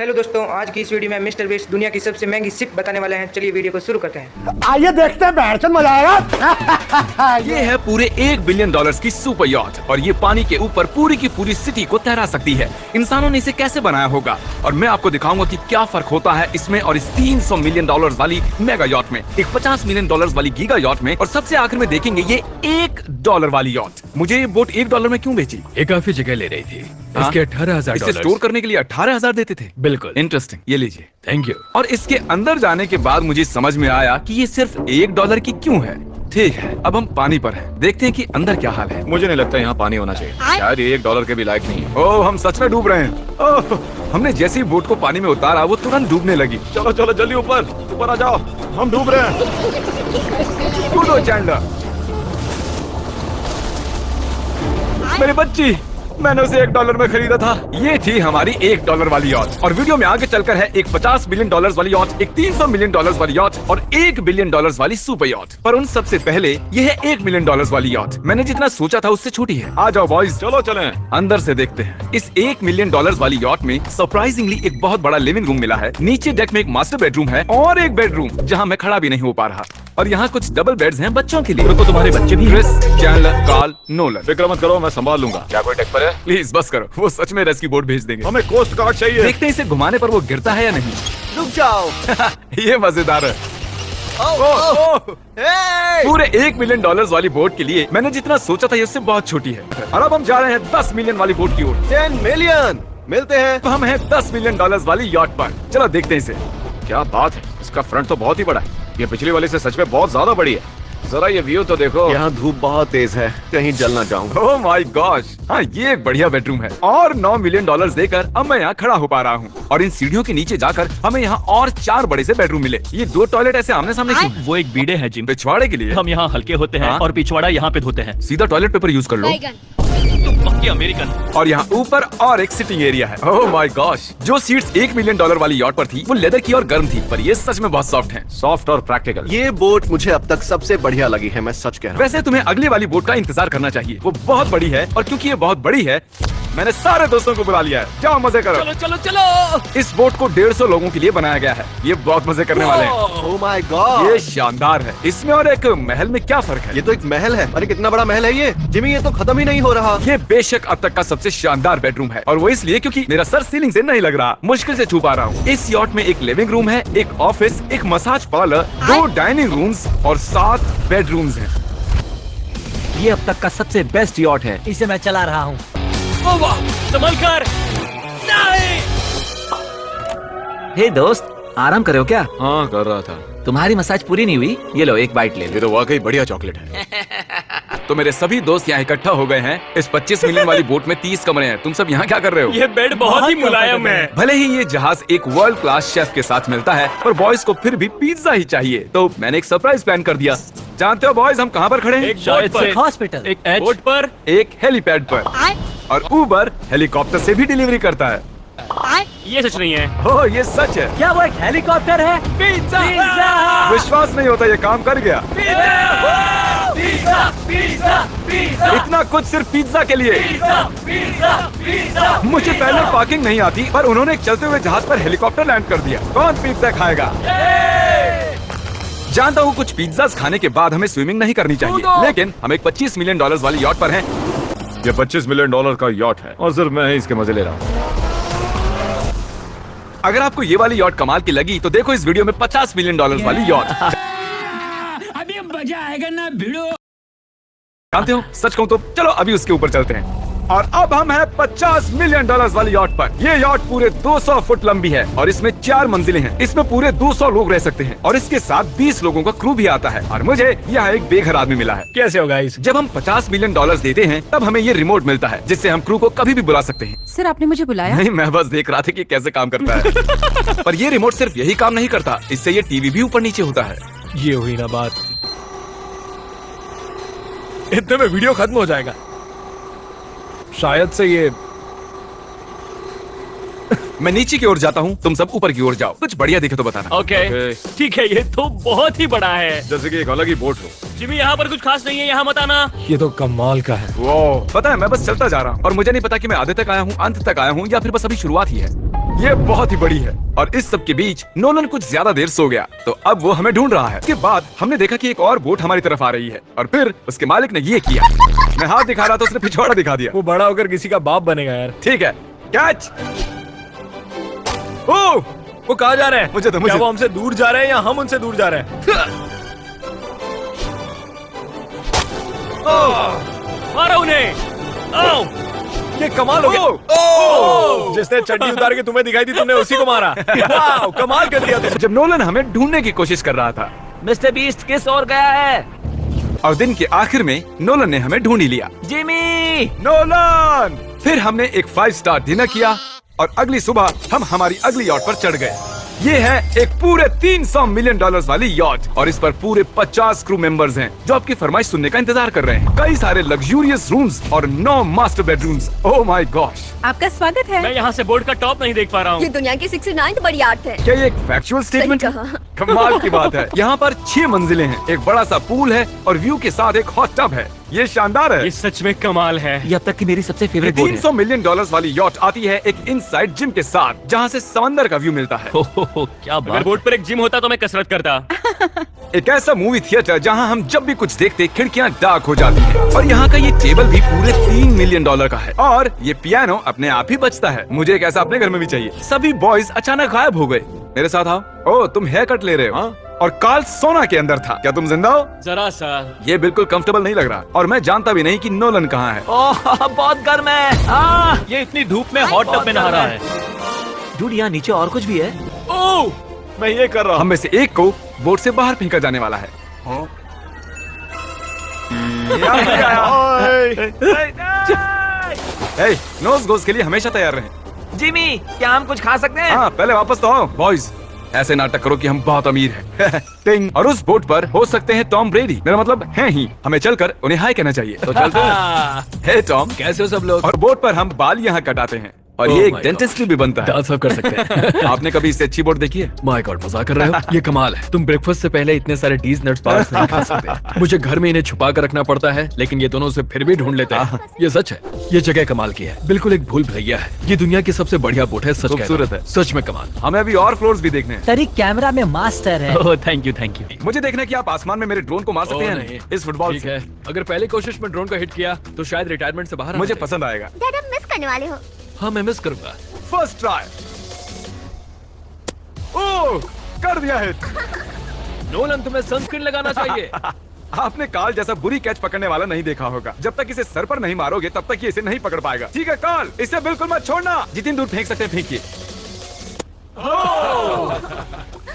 Hello दोस्तों, आज की इस वीडियो में मिस्टर बीस्ट दुनिया की सबसे महंगी शिप बताने वाले हैं। चलिए वीडियो को शुरू करते हैं। आइए देखते हैं, बैठचंद मजा आएगा। ये है पूरे $1 बिलियन की सुपर यॉट और ये पानी के ऊपर पूरी की पूरी सिटी को तैरा सकती है। इंसानों ने इसे कैसे बनाया होगा और मैं आपको दिखाऊंगा कि क्या फर्क होता है इसमें और इस $300 मिलियन वाली मेगा यॉट में, एक $50 मिलियन वाली गीगा यॉट में, और सबसे आखिर में देखेंगे ये $1 वाली यॉट। मुझे ये बोट $1 में क्यों बेची? ये काफी जगह ले रही थी। इसके $18,000 इसे स्टोर करने के लिए 18,000 देते थे। बिल्कुल इंटरेस्टिंग, ये लीजिए। Thank you. और इसके अंदर जाने के बाद मुझे समझ में आया कि ये सिर्फ $1 की क्यों है। ठीक है, अब हम पानी पर हैं, देखते हैं कि अंदर क्या हाल है। मुझे नहीं लगता यहाँ पानी होना चाहिए, शायद ये $1 के भी लायक नहीं है। ओह, हम सच में डूब रहे हैं। ओह, हमने जैसे ही बोट को पानी में उतारा वो तुरंत डूबने लगी। चलो चलो जल्दी ऊपर आ जाओ, हम डूब रहे हैं। कूदो चैंडलर। मेरी बच्ची, मैंने उसे $1 में खरीदा था। ये थी हमारी $1 वाली यॉट। और वीडियो में आगे चलकर है एक $50 मिलियन वाली यॉट, एक $300 मिलियन वाली यॉट और $1 बिलियन वाली सुपर यॉट। पर उन सबसे पहले ये है $1 मिलियन वाली यॉट। मैंने जितना सोचा था उससे छोटी है। आ जाओ बॉयज, चलो चलें। अंदर से देखते हैं। इस $1 मिलियन वाली यॉट में सरप्राइजिंगली एक बहुत बड़ा लिविंग रूम मिला है। नीचे डेक में एक मास्टर बेडरूम है और एक बेडरूम जहाँ मैं खड़ा भी नहीं हो पा रहा। और यहाँ कुछ डबल बेड्स हैं बच्चों के लिए। रुको, तुम्हारे बच्चे भी हैं? Chris, Chandler, Carl, Nolan. फिक्र मत करो, मैं संभाल लूंगा। क्या कोई टेक पर है? प्लीज बस करो, वो सच में रेस्क्यू बोट भेज देंगे। हमें कोस्ट गार्ड चाहिए। देखते हैं इसे घुमाने पर वो गिरता है या नहीं। रुक जाओ। ये मजेदार है। पूरे $1 मिलियन वाली बोट के लिए मैंने जितना सोचा था ये उससे बहुत छोटी है। और अब हम जा रहे हैं 10 मिलियन वाली बोट की ओर। 10 मिलियन मिलते हैं। तो हम हैं 10 मिलियन वाली यॉट पर। चलो देखते हैं इसे। क्या बात है, इसका फ्रंट तो बहुत ही बड़ा है। ये पिछली वाली से सच में बहुत ज्यादा बड़ी है। जरा ये व्यू तो देखो। यहाँ धूप बहुत तेज है, कहीं जल ना जाऊं। ओह माय गॉश, हाँ ये एक बढ़िया बेडरूम है। और $9 मिलियन देकर अब मैं यहाँ खड़ा हो पा रहा हूँ। और इन सीढ़ियों के नीचे जाकर हमें यहाँ और 4 बड़े से बेडरूम मिले। ये 2 टॉयलेट ऐसे आमने सामने क्यों? वो एक बीड़े है जिम। पिछवाड़े के लिए हम यहाँ हल्के होते हैं हाँ? और पिछवाड़ा यहाँ पे धोते हैं। सीधा टॉयलेट पेपर यूज कर लो। पक्की अमेरिकन। और यहाँ ऊपर और एक सिटिंग एरिया है। ओह माय गॉश, जो सीट्स $1 मिलियन वाली यॉट पर थी वो लेदर की और गर्म थी, पर ये सच में बहुत सॉफ्ट हैं। सॉफ्ट और प्रैक्टिकल। ये बोट मुझे अब तक सबसे बढ़िया लगी है, मैं सच कह रहा हूँ। वैसे तुम्हें अगली वाली बोट का इंतजार करना चाहिए, वो बहुत बड़ी है। और क्योंकि ये बहुत बड़ी है मैंने सारे दोस्तों को बुला लिया है। जाओ मजे करो। चलो चलो चलो। इस बोट को 150 लोगों के लिए बनाया गया है। ये बहुत मजे करने वाले हैं। ओह माय गॉड, ये शानदार है। इसमें और एक महल में क्या फर्क है? ये तो एक महल है। अरे कितना बड़ा महल है ये जिमी, ये तो खत्म ही नहीं हो रहा। ये बेशक अब तक का सबसे शानदार बेडरूम है, और वो इसलिए क्योंकि मेरा सर सीलिंग से नहीं लग रहा, मुश्किल से छू पा रहा हूँ। इस यॉट में एक लिविंग रूम है, एक ऑफिस, एक मसाज पार्लर, 2 डाइनिंग रूम्स और 7 बेडरूम्स हैं। ये अब तक का सबसे बेस्ट यॉट है, इसे मैं चला रहा हूँ। ओ वाह, संभल कर। नहीं। हे दोस्त, आराम कर रहे हो क्या? हाँ कर रहा था। तुम्हारी मसाज पूरी नहीं हुई? ये लो एक बाइट ले लो। ये तो वाकई बढ़िया चॉकलेट है। तो मेरे सभी दोस्त यहाँ इकट्ठा हो गए हैं। इस 25 मिलियन वाली बोट में 30 कमरे हैं। तुम सब यहाँ क्या कर रहे हो? ये बेड बहुत ही मुलायम है। भले ही ये जहाज एक वर्ल्ड क्लास शेफ के साथ मिलता है, पर बॉयज को फिर भी पिज्जा ही चाहिए। तो मैंने एक सरप्राइज प्लान कर दिया। जानते हो बॉयज हम कहाँ पर खड़े हैं? एक शायद से हॉस्पिटल, एक बोट पर, एक हेलीपैड पर। और उबर हेलीकॉप्टर से भी डिलीवरी करता है। ये सच नहीं है। ओह ये सच है। क्या वो एक हेलीकॉप्टर है? पिज्जा। विश्वास नहीं होता ये काम कर गया। इतना कुछ सिर्फ पिज्जा के लिए। मुझे पहले पार्किंग नहीं आती, पर उन्होंने एक चलते हुए जहाज पर हेलीकॉप्टर लैंड कर दिया। कौन पिज्जा खाएगा? जानता हूँ कुछ पिज्जास खाने के बाद हमें स्विमिंग नहीं करनी चाहिए, लेकिन हम एक $25 मिलियन वाली यॉट पर हैं। ये $25 मिलियन का यॉट है और सिर्फ मैं ही इसके मजे ले रहा हूँ। अगर आपको ये वाली यॉट कमाल की लगी तो देखो इस वीडियो में $50 मिलियन वाली यॉट। अभी मजा आएगा ना भिड़ो। जानते हो, सच कहूँ तो चलो अभी उसके ऊपर चलते हैं। और अब हम हैं $50 मिलियन वाली यॉट पर। ये यॉट पूरे 200 फुट लंबी है और इसमें 4 मंजिलें हैं। इसमें पूरे 200 लोग रह सकते हैं और इसके साथ 20 लोगों का क्रू भी आता है। और मुझे यहाँ एक बेघर आदमी मिला है। कैसे हो गाइस? जब हम $50 मिलियन देते हैं तब हमें ये रिमोट मिलता है, जिससे हम क्रू को कभी भी बुला सकते हैं। सर आपने मुझे बुलाया? नहीं, मैं बस देख रहा था कि कैसे काम करता है। पर ये रिमोट सिर्फ यही काम नहीं करता, इससे ये टीवी भी ऊपर नीचे होता है। ये हुई ना बात। इतने में वीडियो खत्म हो जाएगा। शायद से ये मैं नीचे की ओर जाता हूँ, तुम सब ऊपर की ओर जाओ। कुछ बढ़िया दिखे तो बताना। ओके ठीक है। ये तो बहुत ही बड़ा है। जैसे कि एक अलग ही बोट हो। जिमी यहाँ पर कुछ खास नहीं है, यहाँ मत आना। ये तो कमाल का है। वो पता है मैं बस चलता जा रहा हूँ और मुझे नहीं पता कि मैं आधे तक आया हूँ, अंत तक आया हूँ या फिर बस अभी शुरुआत ही है। ये बहुत ही बड़ी है और इस सब के बीच नोलन कुछ ज्यादा देर सो गया, तो अब वो हमें ढूंढ रहा है। उसके बाद हमने देखा कि एक और बोट हमारी तरफ आ रही है और फिर उसके मालिक ने ये किया। मैं हाथ दिखा रहा था, उसने पिछवाड़ा दिखा दिया। वो बड़ा होकर किसी का बाप बनेगा यार। ठीक है, कैच। ओ, वो कहाँ जा रहे हैं? मुझे क्या वो हमसे दूर जा रहे हैं या हम उनसे दूर जा रहे हैं? मारो उन्हें। आओ, ये कमाल हो गया। जिसने चड्डी उतार के तुम्हें दिखाई थी, तुमने उसी को मारा। वाह, कमाल कर दिया तुमने। जब नोलन हमें ढूंढने की कोशिश कर रहा था, मिस्टर बीस्ट किस ओर गया है? और दिन के आखिर में नोलन ने हमें ढूंढ ही लिया। जिमी! नोलन! फिर हमने एक 5 स्टार डिनर किया और अगली सुबह हम हमारी अगली यॉट पर चढ़ गए। ये है एक पूरे $300 मिलियन वाली यॉट और इस पर पूरे 50 क्रू मेंबर्स हैं जो आपकी फरमाइश सुनने का इंतजार कर रहे हैं। कई सारे लग्जूरियस रूम्स और 9 master bedrooms. Oh my gosh! आपका स्वागत है। मैं यहाँ से बोर्ड का टॉप नहीं देख पा रहा हूँ। ये दुनिया की 69th बड़ी आर्ट है। क्या ये एक फैक्चुअल स्टेटमेंट है? कहा। कमाल की बात है। यहाँ पर 6 मंजिलें हैं, एक बड़ा सा पूल है और व्यू के साथ एक हॉट टब है। ये शानदार है। ये सच में कमाल है। ये अब तक की मेरी सबसे फेवरेट बोट है। $300 मिलियन वाली यॉट आती है एक इनसाइड जिम के साथ, जहाँ से समंदर का व्यू मिलता है। क्या अगर बात! बोर्ड पर एक जिम होता तो मैं कसरत करता। एक ऐसा मूवी थिएटर जहाँ हम जब भी कुछ देखते खिड़कियाँ डार्क हो जाती हैं। और यहाँ का ये टेबल भी पूरे $3 मिलियन का है और ये पियानो अपने आप ही बजता है। मुझे एक ऐसा अपने घर में भी चाहिए। सभी बॉयज अचानक गायब हो गए। मेरे साथ आओ। ओह, तुम हेयर कट ले रहे हो? और कार्ल सोना के अंदर था। क्या तुम जिंदा हो? जरा सा। ये बिल्कुल कंफर्टेबल नहीं लग रहा और मैं जानता भी नहीं कि नोलन कहाँ है। ओह, बहुत गर्म है। ये इतनी धूप में हॉट टब में नहा रहा है। डूड, यहाँ नीचे और कुछ भी है। ओह, मैं ये कर रहा हूँ। हम में से एक को बोट से बाहर फेंका जाने वाला है। नोज गोज के लिए हमेशा तैयार रहें। जिमी, क्या हम कुछ खा सकते हैं? हाँ, पहले वापस तो आओ बॉयज। ऐसे नाटक करो कि हम बहुत अमीर हैं। टिंग। और उस बोट पर हो सकते हैं टॉम ब्रेडी। मेरा मतलब है ही। हमें चलकर उन्हें हाय कहना चाहिए। तो चलते हैं। हे टॉम, कैसे हो सब लोग? और बोट पर हम बाल यहाँ कटाते हैं और ये एक डेंटिस्ट भी बनता है। दांत साफ कर सकते हैं। आपने कभी इससे अच्छी बोट देखी है? माय गॉड, मजाक कर रहे हो? ये कमाल है। तुम ब्रेकफास्ट से पहले इतने सारे डीज नट्स बार्स नहीं खा सकते। मुझे घर में इन्हें छुपा कर रखना पड़ता है, लेकिन ये दोनों उसे फिर भी ढूंढ लेते हैं। ये सच है। ये जगह कमाल की है, बिल्कुल एक भूल भुलैया है। ये दुनिया की सबसे बढ़िया बोट है। सच खूबसूरत है। सच में कमाल। हमें अभी और फ्लोर्स भी देखने हैं। तरीक कैमरा में मास्टर है। ओह, थैंक यू, थैंक यू। मुझे देखना है कि आप आसमान में मेरे ड्रोन को मार सकते ओह, हैं नहीं। इस फुटबॉल ठीक से। है, अगर पहली कोशिश में ड्रोन को हिट किया तो शायद रिटायरमेंट से बाहर आ मुझे जाए। पसंद आएगा। डैड, आप मिस करने वाले हो। हाँ, मैं मिस करूंगा। First try. ओह, कर दिया हिट। नोलन, तुम्हें सनस्क्रीन लगाना चाहिए। आपने कार्ल जैसा बुरी कैच पकड़ने वाला नहीं देखा होगा। जब तक इसे सर पर नहीं मारोगे तब तक ये इसे नहीं पकड़ पाएगा। ठीक है कार्ल, इसे बिल्कुल मत छोड़ना। जितनी दूर फेंक सकते हैं फेंकिए।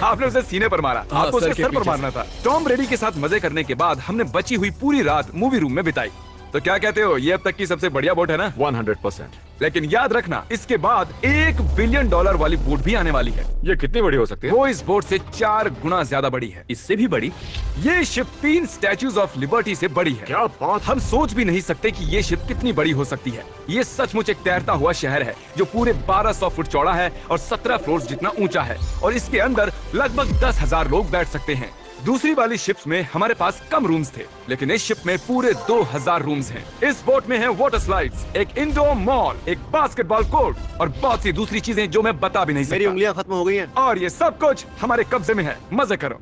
आपने उसे सीने पर मारा। हाँ, आपको सर उसके के सर पर पीछे मारना था। टॉम ब्रेडी के साथ मजे करने के बाद हमने बची हुई पूरी रात मूवी रूम में बिताई। तो क्या कहते हो, ये अब तक की सबसे बढ़िया बोट है ना? 100%। लेकिन याद रखना, इसके बाद $1 बिलियन वाली बोट भी आने वाली है। ये कितनी बड़ी हो सकती है? वो इस बोट से 4 गुना ज्यादा बड़ी है। इससे भी बड़ी? ये शिप 3 स्टैच्यूज ऑफ लिबर्टी से बड़ी है। क्या बात! हम सोच भी नहीं सकते कि ये शिप कितनी बड़ी हो सकती है। ये सचमुच एक तैरता हुआ शहर है जो पूरे 1200 फुट चौड़ा है और 17 फ्लोर्स जितना ऊंचा है और इसके अंदर लगभग 10,000 लोग बैठ सकते हैं। दूसरी वाली शिप्स में हमारे पास कम रूम्स थे, लेकिन इस शिप में पूरे 2000 रूम्स हैं। इस बोट में है वाटर स्लाइड्स, एक इंडोर मॉल, एक बास्केटबॉल कोर्ट और बहुत सी दूसरी चीजें जो मैं बता भी नहीं सकता। मेरी उंगलियां खत्म हो गई हैं। और ये सब कुछ हमारे कब्जे में है। मजे करो।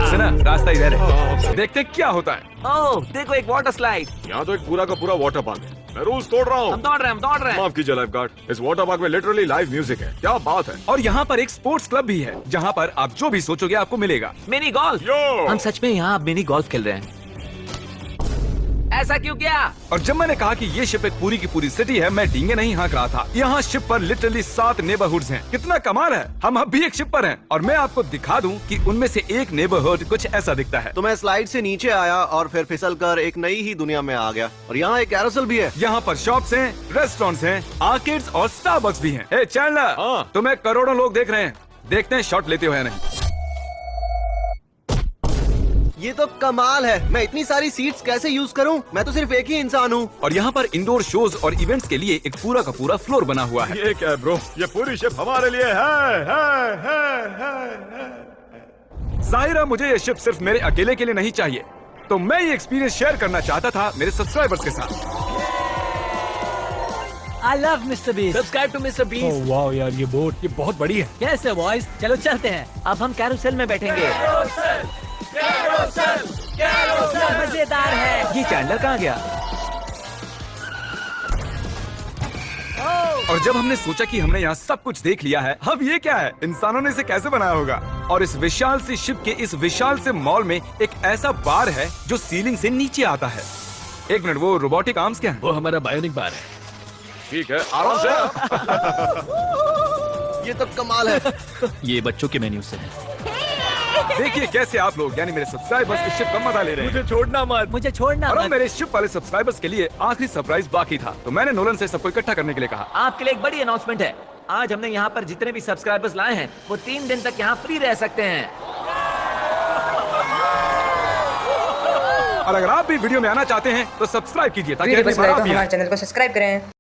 सुना, रास्ता इधर है। देखते हैं क्या होता है। ओह, देखो एक वाटर स्लाइड। यहाँ तो एक पूरा का पूरा वाटर पार्क है। मैं रूल्स तोड़ रहा हूँ। हम दौड़ रहे हैं। माफ कीजिए लाइफ गार्ड। इस वाटर पार्क में लिटरली लाइव म्यूजिक है। क्या बात है! और यहाँ पर एक स्पोर्ट्स क्लब भी है जहाँ पर आप जो भी सोचोगे आपको मिलेगा। Mini golf. यो! हम सच में यहाँ मिनी गोल्फ खेल रहे हैं। ऐसा क्यों किया? और जब मैंने कहा कि ये शिप एक पूरी की पूरी सिटी है, मैं डींगे नहीं हाँक रहा था। यहाँ शिप पर लिटरली 7 नेबरहुड्स हैं। कितना कमाल है। हम अब भी एक शिप पर हैं और मैं आपको दिखा दूं कि उनमें से एक नेबरहुड कुछ ऐसा दिखता है। तो मैं स्लाइड से नीचे आया और फिर फिसलकर एक नई ही दुनिया में आ गया। और यहाँ एक कैरोसेल भी है। यहाँ पर शॉप्स हैं, रेस्टोरेंट्स हैं, आर्केड्स और स्टारबक्स भी हैं। हे चैंडलर, हाँ। तुम्हें करोड़ों लोग देख रहे हैं। देखते हैं शॉट लेते हो या नहीं। ये तो कमाल है। मैं इतनी सारी सीट्स कैसे यूज करूं? मैं तो सिर्फ एक ही इंसान हूं। और यहाँ पर इंडोर शोज और इवेंट्स के लिए एक पूरा का पूरा फ्लोर बना हुआ है। ये क्या है ब्रो? ये पूरी शिप हमारे लिए है। जाहिर है मुझे ये शिप सिर्फ मेरे अकेले के लिए नहीं चाहिए, तो मैं ये एक्सपीरियंस शेयर करना चाहता था मेरे सब्सक्राइबर्स के साथ। I love Mister Beast. Subscribe to Mister Beast. वाह यार, ये बोट ये बहुत बड़ी है। कैसे बॉयज, चलो चलते हैं। अब हम कैरोसेल में बैठेंगे। मजेदार है। ये चैंडलर कहाँ गया? और जब हमने सोचा कि हमने यहाँ सब कुछ देख लिया है, अब ये क्या है, इंसानों ने इसे कैसे बनाया होगा। और इस विशाल सी शिप के इस विशाल से मॉल में एक ऐसा बार है जो सीलिंग से नीचे आता है। एक मिनट, वो रोबोटिक आर्म्स क्या है? वो हमारा बायोनिक बार है। ठीक है, आराम से। ये तो कमाल है। ये बच्चों के मेन्यू से है। देखिए कैसे आप लोग यानी मेरे सब्सक्राइबर्स इस शिप का मजा ले रहे हैं। मुझे छोड़ना मत। मुझे छोड़ना और अब मत। मेरे शिप वाले सब्सक्राइबर्स के लिए आखिरी सरप्राइज बाकी था, तो मैंने नोलन से सबको इकट्ठा करने के लिए कहा। आपके लिए एक बड़ी अनाउंसमेंट है। आज हमने यहाँ पर जितने भी सब्सक्राइबर्स लाए हैं वो 3 दिन तक यहाँ फ्री रह सकते हैं। और अगर आप भी वीडियो में आना चाहते हैं तो सब्सक्राइब कीजिए ताकि वीडियो अगली पसंद बार आए आप तो भी आएं। हमारे चैनल को सब्सक्राइब करें।